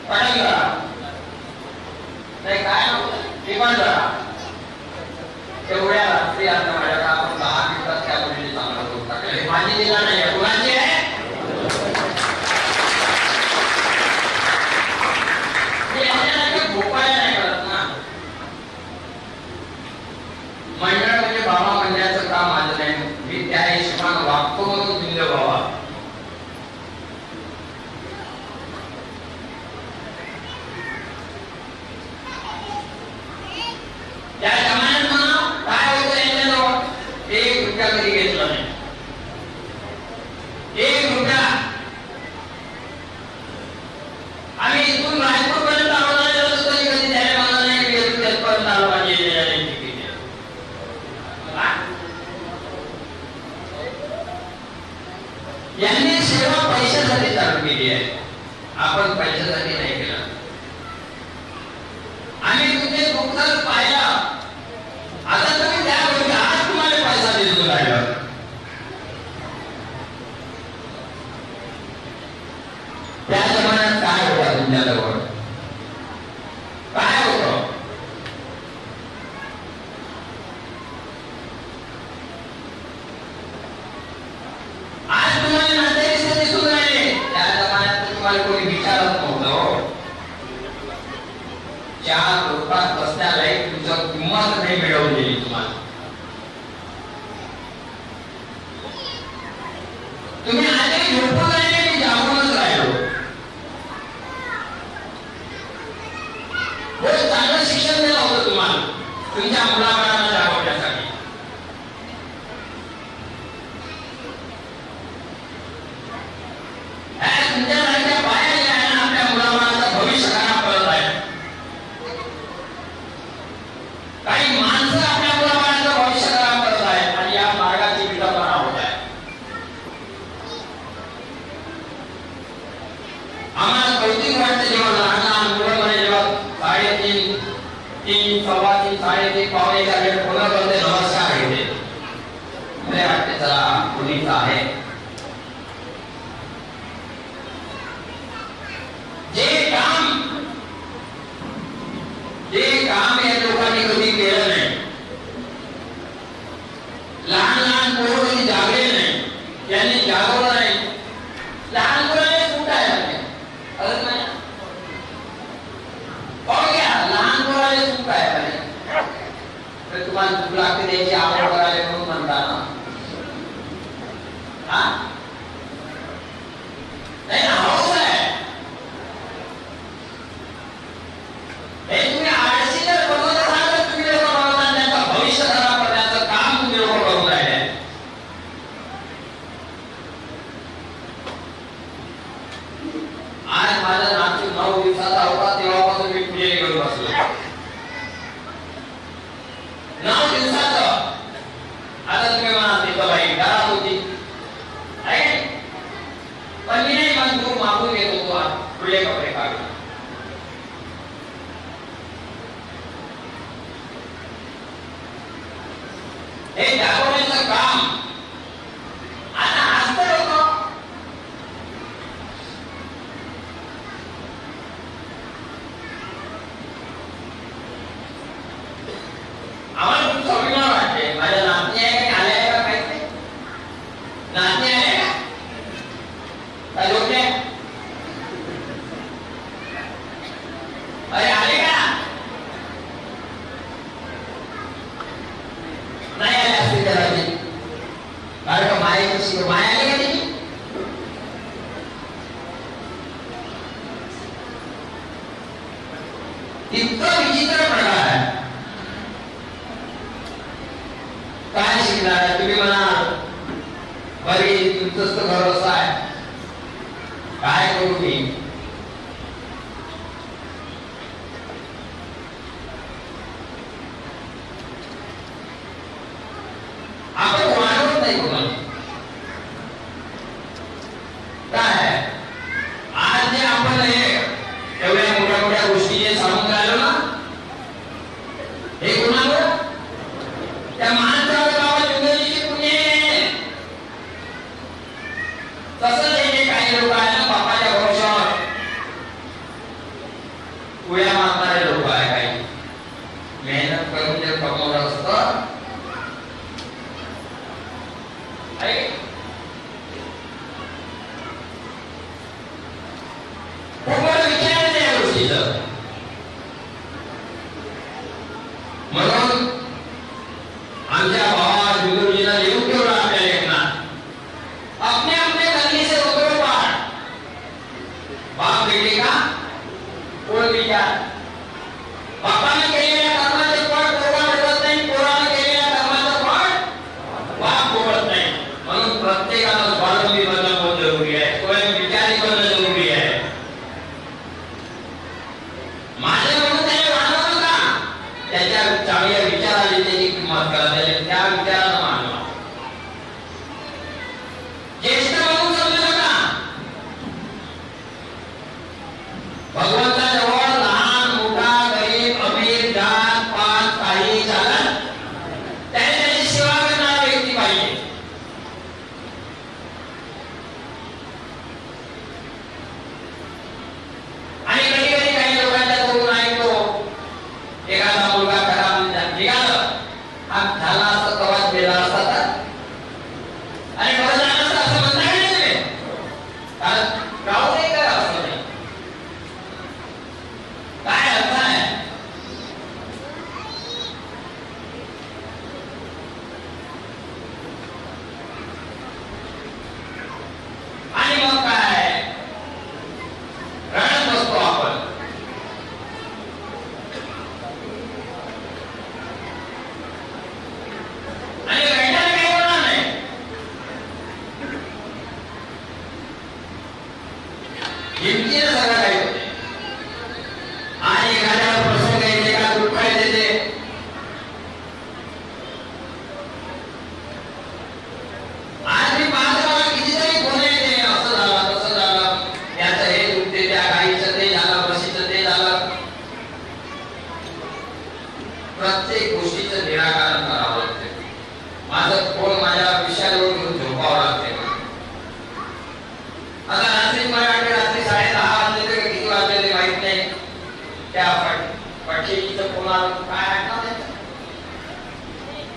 पटकन करा. नाही काय ते पण करा. तेवढ्या रात्री आता माझ्याकडे आपण 10 मिनिटात त्या मुलीने चांगला करून टाकले. माझी दिला नाही कुणाची आहे. भोपाळ नाही करत ना. मंडळ म्हणजे बाबा मंडळाचं काम माझं नाही. मी त्या हिशोबाने वागतो म्हणून दिलं बाबा. त्या जमान्यात म्हणा काय होतं यांच्याजवळ 1 रुपया कधी घेतला नाही. 1 रुपया आम्ही इथून रायपूर पर्यंत आवडला कधी त्याला मला नाही गेलो त्यापर्यंत आलो पाहिजे. यांनी सेवा पैशासाठी चालू केली आहे. आपण पैशासाठी नाही केला. आम्ही तुमचे दुःख पाहिला. आता तुम्ही त्या गोष्टी आज तुम्हाला पैसा दिसून राहिला. त्या जमान्यात काय होता तुमच्याजवळ काय होतं. आज तुम्हाला नातेवाईक दिसून राहिले. त्या जमान्यात तुम्हाला कोणी विचारत नव्हतं. 4 रुपयात बसण्याला तुझं किंमत नाही मिळवून दिली तुम्हाला. तुम्ही आजही झोपून राहिले मी जागूनच राहिलो. चांगलं शिक्षण दिलं होतं तुम्हाला तुमच्या मुलाबाळांना जागवण्यासाठी. तुमच्या सारख्या बाया ज्या आहे ना आपल्या मुलाबाळांचं भविष्य खराब करत आहे. काही माणसं आपल्या मुलाबाळांचं भविष्य खराब करत आहेत आणि या मार्गाची विडंबना होत आहे. आम्हाला कौतुक वाटतं जेव्हा लहान लहान मुलं म्हणे जेव्हा 3:30, 3:15, 3:30 पावणे 4 फोन करते नमस्कार घेते. मला वाटते चला मुलीचा आहे. जे काम या लोकांनी कधी केलं नाही. लहान लहान पोरं कधी जागले नाही. त्यांनी जागवलं नाही. लहान मुलाने सूट आहे कळत नाही. लहान मुलाने सूट आहे तर तुम्हाला भूक लागते त्याची आवड करायला म्हणून म्हणता ना. नाही ना हौस आहे. हे तुम्ही आळशी जर बनवत असाल तर तुम्ही लोक बनवता. त्यांचं भविष्य खराब करण्याचं काम तुम्ही लोक करून राहिले. आज माझा नातू 9 दिवसाचा होता तेव्हापासून मी पुढे घेऊन बसलो. 9 दिवसाचं. आता तुम्ही म्हणा तिथं बाई घरात होती पण मी नाही म्हणतो मागून घेत होतो पुढे कपडे काढून. हे दाखवण्याचं काम आता हसतं लोक. आम्हाला खूप अभिमान वाटते. माझ्या नातनी आहे काही आल्या आहे का माहित नाही. नातनी आल्या का काय जोडले अरे आले का नाही आले असते त्याला. कारण मायेची माय आली का त्याची. इतकं विचित्र प्रकार आहे. काय शिकणार तुम्ही म्हणा बरी तुमचंच तर घर असं आहे काय करू मी. आपण वाढवत नाही कोणाला. काय आज जे आपण एवढ्या मोठ्या मोठ्या गोष्टी जे सांगून राहिलो ना हे कोणाला त्या माणसाला बाबा जुगलीची पुण्य बाप भेटेगा कोण विचार बापाने केलेल्या कर्माचे फळ पोराला मिळत नाही पोराने केलेल्या कर्माचं फळ बाप भोगत नाही म्हणून प्रत्येकाला स्वावलंबी बनणं खूप जरुरी आहे स्वयं विचारी बनणं जरुरी आहे माझे म्हणून त्याने वाढवलं का त्याच्या चांगल्या विचाराने त्याची किंमत करा त्या विचाराला मानवा ज्येष्ठ म्हणून समजू नका भगवंताजवळ लहान मोठा गरीब अमीर जात पात काही चालत त्याने त्याची सेवा करणारा व्यक्ती पाहिजे आणि कधी कधी काही लोकांच्या तोडून ऐकतो एखादा मुलगा खराब निघाला हा झाला असं कवाच गेला असता तर आणि बरं झालं असतं असं म्हणता येईल कारण राहू नाही करा असं नाही काय अर्थ आहे आणि मग काय रडत बसतो आपण आणि रडायला काही होणार नाही हिमतीने सगळं काही होते आणि एखाद्याला प्रसंग येते का दुःख येते आज मी पाहतो मला कितीतरी फोन येते असं झालं तसं झालं याचं हे दुखते त्या गाईचं ते झालं म्हशीचं ते झालं प्रत्येक गोष्टीचं निराकरण करावं लागते माझं फोन माझ्या विषयावर घेऊन झोपावं लागते आता रात्री मला वाटते रात्री 10:30 वाजले ते किती वाजले ते माहित नाही त्या पठेलीचं फोन आला काय ऐकणार त्याचं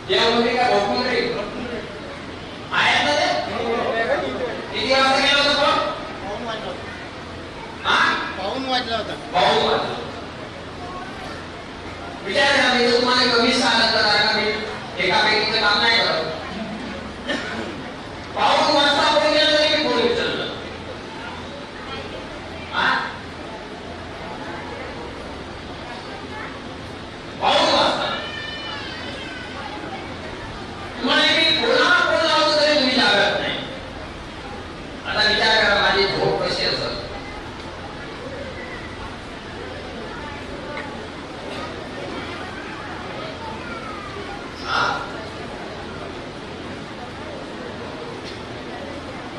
देवमंत्री का भोगमंत्री आहेत ना ते किती वाजता गेला होता फोन पाऊण वाजला होता पाऊण वाजला विचार करा मी तुम्हाला कमी सांगत तर मी एकापैकीचं काम नाही करत पाऊण वाजता फोन केला तरी मी फोन उचललं पाऊण वाजता तुम्हाला मी कोणाला फोन लावतो तरी तुम्ही लागत नाही आता विचार करा माझी झोप कशी असेल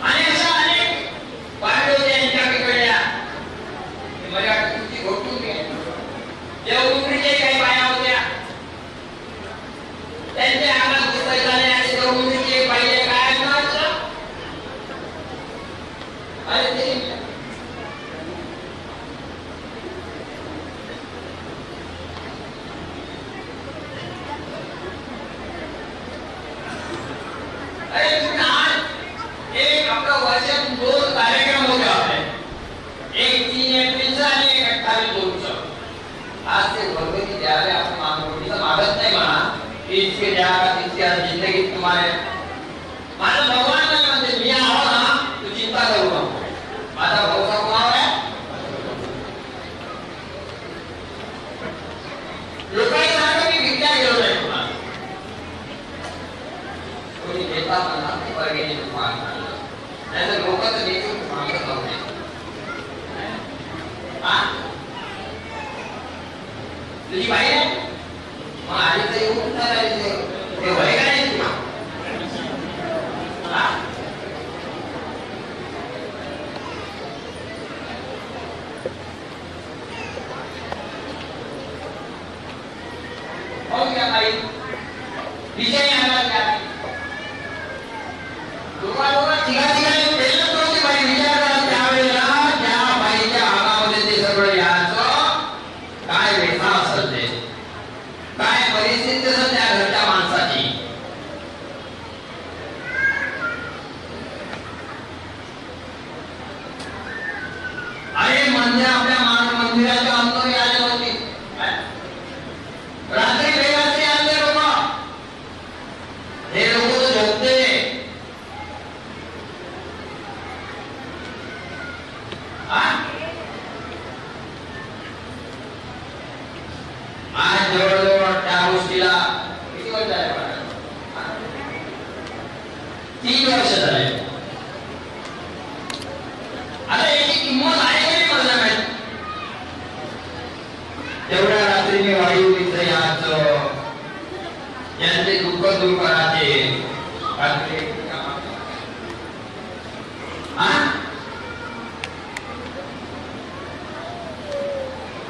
आणि अशा अनेक पांडव यांच्या पिकड्या माझ्या तुमची घोटून देवमुंडीचे काही बाया होत्या त्यांच्या अंगात पुस्तक झाले आणि देवमुंडीचे पाहिले काय म्हणायचं अरे ते अरे तुम्ही आज एक आपल्या वर्षात 2 कार्यक्रम होते आपले एक 3 एप्रिलचा आणि एक 28 जूनचा आज ते भगवती द्यावे आपण मागणीचं मागत नाही म्हणा की इतके द्या का तितके जिंदगीत तुम्हाला माझा भगवान नाही म्हणते मी आहो ना तू चिंता करू नको माझा भरोसा कोणावर आहे लोकांनी सांगा मी विद्या गेलो नाही तुम्हाला कोणी देता म्हणा ते वर्गेने तुम्हाला नाही तर लोक तर देखील मागत नव्हते तुझी बाई आहे मग आधी तर येऊन ते वय काय तुला हो गया बाई विजय आला त्या लोकांना ठिकाणी प्रेरणा होती बाई विचार करा त्यावेळेला त्या बाईच्या अंगामध्ये ते सगळं याचं काय वेदना असेल ते काय परिस्थिती असेल त्या घरच्या माणसाची अरे म्हणजे आपल्या मंदिराच्या अंतरी आले होते रात्री वेगाचे आले लोक हे लोक तो झोपते रात्री वायू मित्र यांचे दुःख दूर करायचे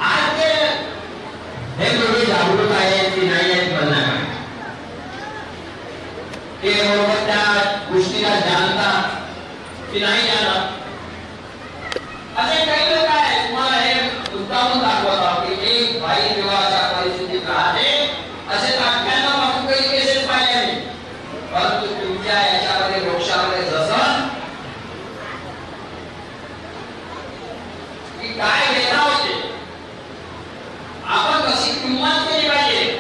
आज हे दोघे जागरूक आहेत की नाही आहेत म्हणणार ते बरोबर त्या गोष्टीला जाणतात की नाही जाणत असे काही लोक आहेत तुम्हाला हे मुद्दामून दाखवतात की एक बाई विवाहाच्या परिस्थितीत राहते असे 98 काही केसेस पाहिले नाही परंतु तुमच्या याच्यामध्ये वृक्षामध्ये जसं की काय वेदना होते आपण कशी किंमत केली पाहिजे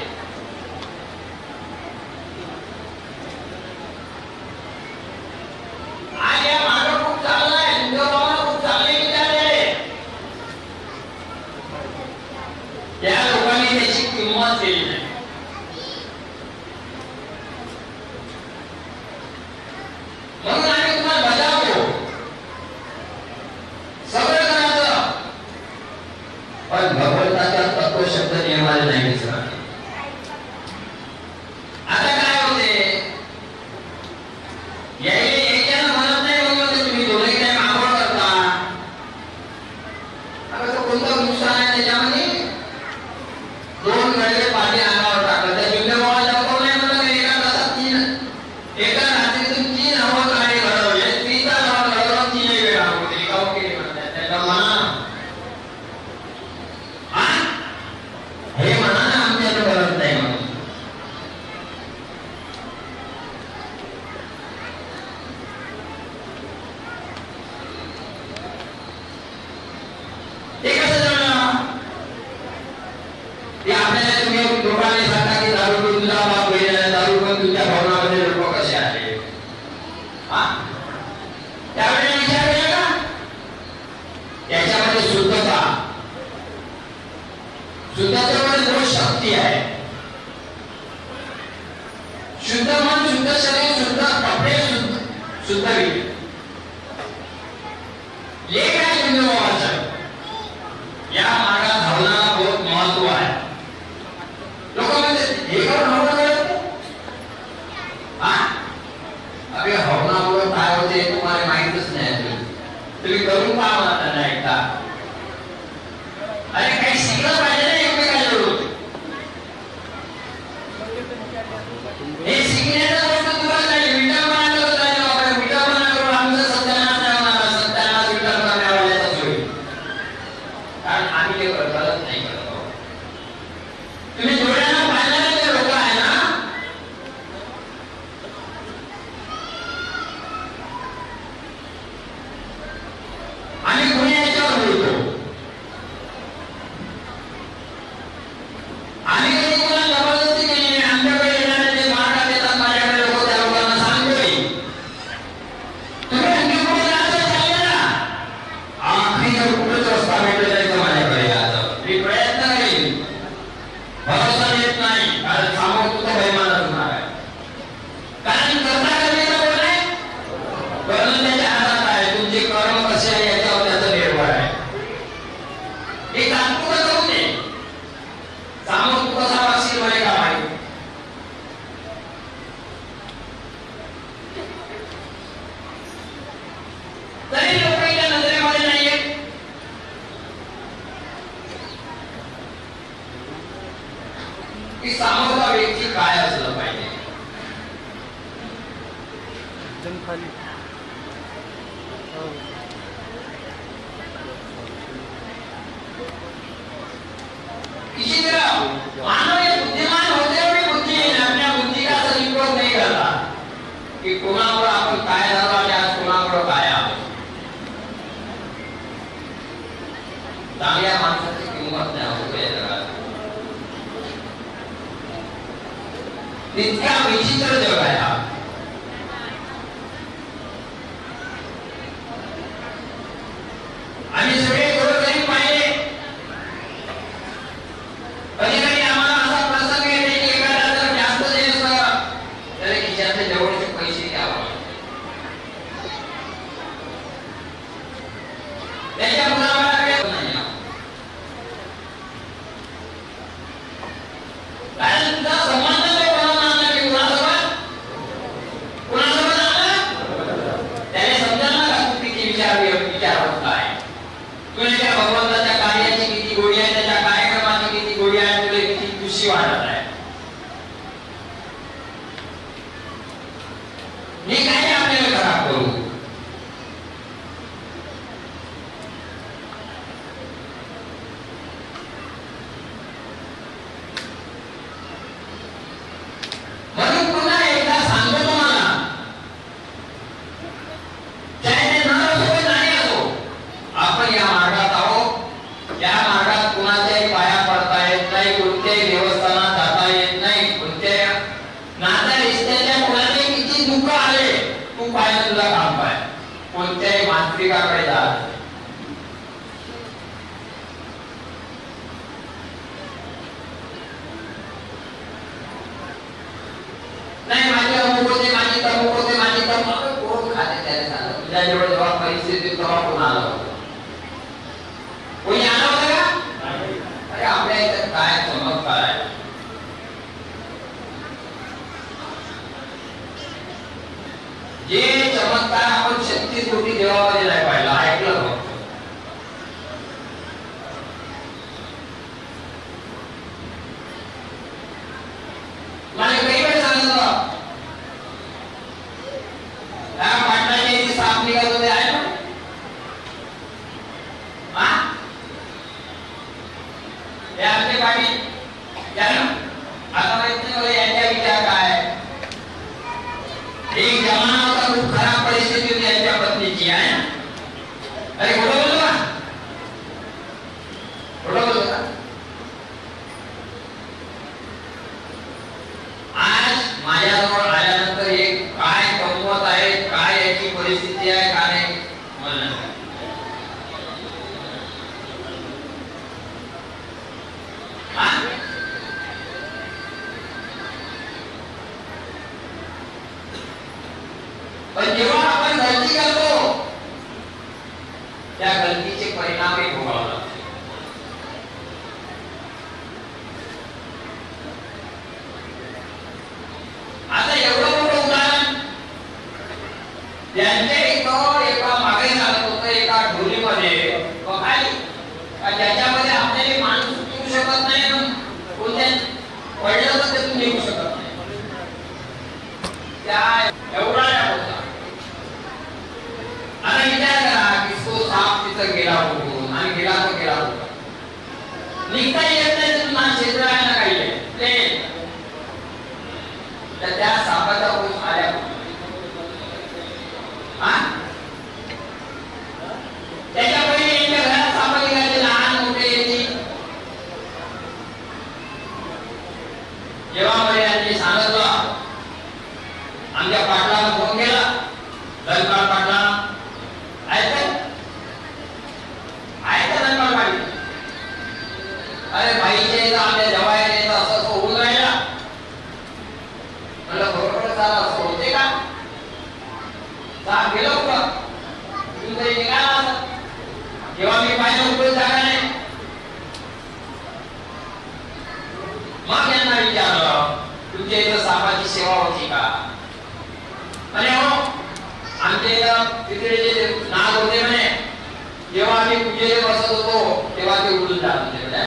आज या मार्ग खूप चालला आहे तुमच्या खूप चालले विचार आहे त्या लोकांनी त्याची किंमत केली नाही म्हणून आम्ही तुम्हाला बजावतो सगळं करायचं पण भगवंताच्या तत्व शब्द नियमाला नाही विसरा आता काय होते याच्यानं म्हणत नाही म्हणून तुम्ही दोन्ही टाइम आंघोळ करता आता तो कोणतं नुकसान आहे त्याच्यामध्ये 2 गडवे पाणी अंगावर टाकलं त्या जुन्या लवकर नाही म्हणलं एका तासात 3 एका रात्रीतून 3 हवा गाडी घडवले 3 तास हवा घडवलं 3 वेळा होते एकावर केली म्हणतात त्याच्या मना हे म्हणा ना आमच्याकडे करत नाही म्हणून ते कसं जमलं ते आपल्याला तुम्ही लोकांनी सांगता की दारू पिऊन तुझा बाप गेला दारू पिऊन तुझ्या भावनामध्ये लोक कसे आले त्यावेळेला विचार केला का याच्यामध्ये शुद्धता शुद्धतेमध्ये दोष शक्ती आहे शुद्ध मन शुद्ध शरीर शुद्ध कपडे शुद्ध विधी हे काय शुद्ध भावाचं या मार्गात धावण्याला बहुत महत्व आहे लोक म्हणते हे करून हवं अरे हवनामुळे काय होते तुम्हाला माहितच नाही तुम्ही करून पहा मला त्यांना एकदा अरे काही शिकलं पाहिजे ना एकमेकांकडून हे शिकण्याचा गोष्ट तुला नाही विटापणा करत नाही आपण विटापणा करून आमचं सत्यानाश नाही होणार सत्यानाश विटापणा मिळवण्याचाच होईल कारण आम्ही ते करत नाही करत तुम्ही डोळ्यांना पाहिल्याने ते लोक आहे ना आम्ही कोणी याच्यावर बोलतो आम्ही कधी कोणाला जबरदस्ती केली नाही आमच्याकडे येणारे जे मार्गात येतात माझ्याकडे लोक त्या लोकांना सांगतोय तुम्ही आणखी कुठे जायचं चालले ना आखरी जर कुठेच रस्ता भेटला नाही तर माझ्याकडे यायचं मी प्रयत्न करेन भरोसा येत नाही कारण सामोर तुझा बैमान असणार आहे कारण करता करण्याचा बोल आहे करणं त्याच्या हातात आहे तुमचे कर्म कसे आहे याच्यावर त्याचं निर्भर आहे एक तात्पुरतं करू दे सामोर तू कसा वागशील मला का माहिती तरी लोकांच्या नजरेमध्ये नाहीये की सामोरचा व्यक्ती काय असलं पाहिजे किसी तरह मानव ये बुद्धिमान होते हुए बुद्धि अपने बुद्धि का सदुपयोग नहीं करता कि कोणावर आपण काय झालो आणि आज कोणावर काय आलो चांगल्या माणसाची किंमत नाही होते जगात इतका विचित्र जग आहे हा आम्ही सगळे गोरगरीब पाहिले कधी कधी आम्हाला असा प्रसंग येते की एखादा जर जास्त दिवस त्याला खिशातले जवळचे पैसे द्यावा त्याच्या मुलाला गोपिकाकडे जात. नाही माझी अमुक होते, माझी तमुक होते, माझी तमुक कोण खाते त्याने सांगा. तुझ्या जवळ जेव्हा परिस्थिती तेव्हा कोण आला होता? कोणी आला होता का? अरे आपल्या इथं काय चमत्कार आहे. जे चमत्कार आपण 36 कोटी देवामध्ये नाही पाहिलं, ऐकलं फक्त. मला काही वेळ सांगितलं त्या पाटलाची इथे साप निघत होते आहे ना. हे आपले पाटील आता माहित नाही मला यांच्या विचार काय. एक जमाना होता खूप खराब परिस्थिती होती यांच्या पत्नीची आहे. अरे खोटं बोललो का? खोटं बोललो का? आज माझ्याजवळ आल्यानंतर एक काय गंमत आहे, काय याची परिस्थिती आहे का नाही मला नाही. पण जेव्हा आपण गलती करतो त्या गलतीचे परिणामही भोगावे लागतात. आता एवढं मोठं उदाहरण त्यांच्या इथं एका मागे चालत होतं एका ढोलीमध्ये बघायला ज्याच्यामध्ये आपल्याला माणूस येऊ शकत नाही, कोणत्या पडलं तर त्यातून निघू शकत नाही. त्या एवढा होता. आता विचार करा की तो साप तिथं गेला होतो आणि गेला तो गेला होता. निघता येत नाही तर ना क्षेत्र आहे ना काही आहे तर त्या सापाचा कोष आल्या त्याच्या पहिले यांच्या घरात साप निघाले लहान मोठे येते. जेव्हा मला यांनी सांगितलं आमच्या पाटलाला फोन केला दलकाळ पाटला अरे भाईच्या इथं आमच्या जवायला येतं असं होऊन राहिला. म्हणलं बरोबर झालं असं होते का? साप गेलो कुठं तुम्ही तरी निघाला असं. जेव्हा मी पाहिलं कुठे जागा नाही मग यांना विचारलं तुमच्या इथं सापाची सेवा होती का? म्हणे हो आमच्या इथं तिकडे जे नाग होते म्हणे जेव्हा आम्ही पूजेला बसत होतो तेव्हा ते उडून जात होते.